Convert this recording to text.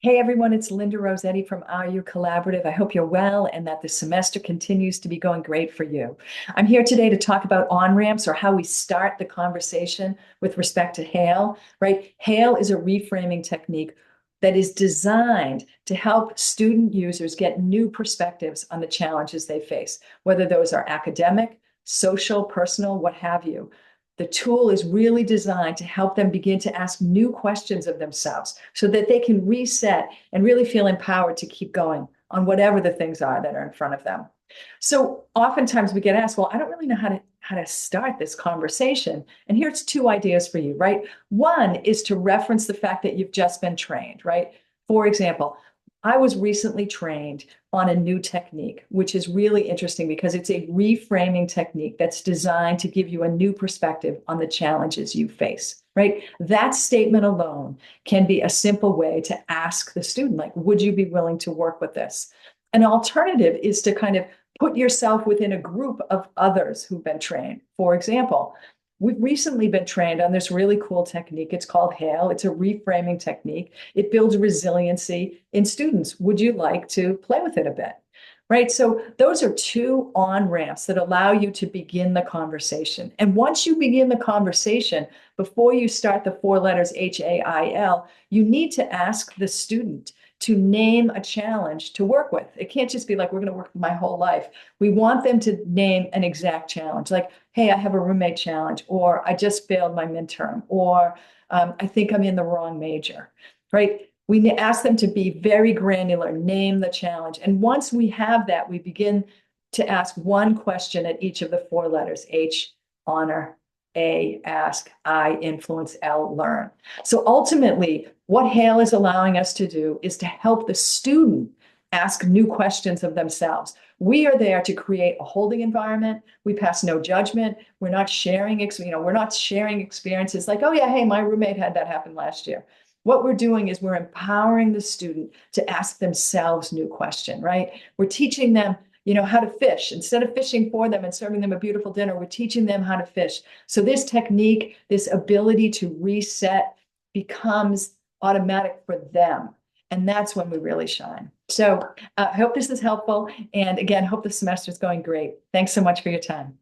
Hey everyone, it's Linda Rossetti from RU Collaborative. I hope you're well and that the semester continues to be going great for you. I'm here today to talk about on-ramps or how we start the conversation with respect to HAIL, right? HAIL is a reframing technique that is designed to help student users get new perspectives on the challenges they face, whether those are academic, social, personal, what have you. The tool is really designed to help them begin to ask new questions of themselves so that they can reset and really feel empowered to keep going on whatever the things are that are in front of them. So oftentimes we get asked, well, I don't really know how to start this conversation. And here's two ideas for you, right? One is to reference the fact that you've just been trained, right? For example, I was recently trained on a new technique, which is really interesting because it's a reframing technique that's designed to give you a new perspective on the challenges you face, right? That statement alone can be a simple way to ask the student, like, would you be willing to work with this? An alternative is to kind of put yourself within a group of others who've been trained. For example, we've recently been trained on this really cool technique. It's called HAIL. It's a reframing technique. It builds resiliency in students. Would you like to play with it a bit? Right. So those are two on ramps that allow you to begin the conversation. And once you begin the conversation, before you start the four letters HAIL, you need to ask the student to name a challenge to work with. It can't just be like, we're going to work my whole life. We want them to name an exact challenge, like, hey, I have a roommate challenge, or I just failed my midterm, or I think I'm in the wrong major, right? We ask them to be very granular, name the challenge. And once we have that, we begin to ask one question at each of the four letters: H, honor; A, ask; I, influence; L, learn. So ultimately, what HAIL is allowing us to do is to help the student ask new questions of themselves. We are there to create a holding environment. We pass no judgment. We're not sharing, we're not sharing experiences like, oh yeah, hey, my roommate had that happen last year. What we're doing is we're empowering the student to ask themselves new question, right? We're teaching them, how to fish. Instead of fishing for them and serving them a beautiful dinner, we're teaching them how to fish. So this technique, this ability to reset becomes automatic for them. And that's when we really shine. So I hope this is helpful. And again, hope the semester is going great. Thanks so much for your time.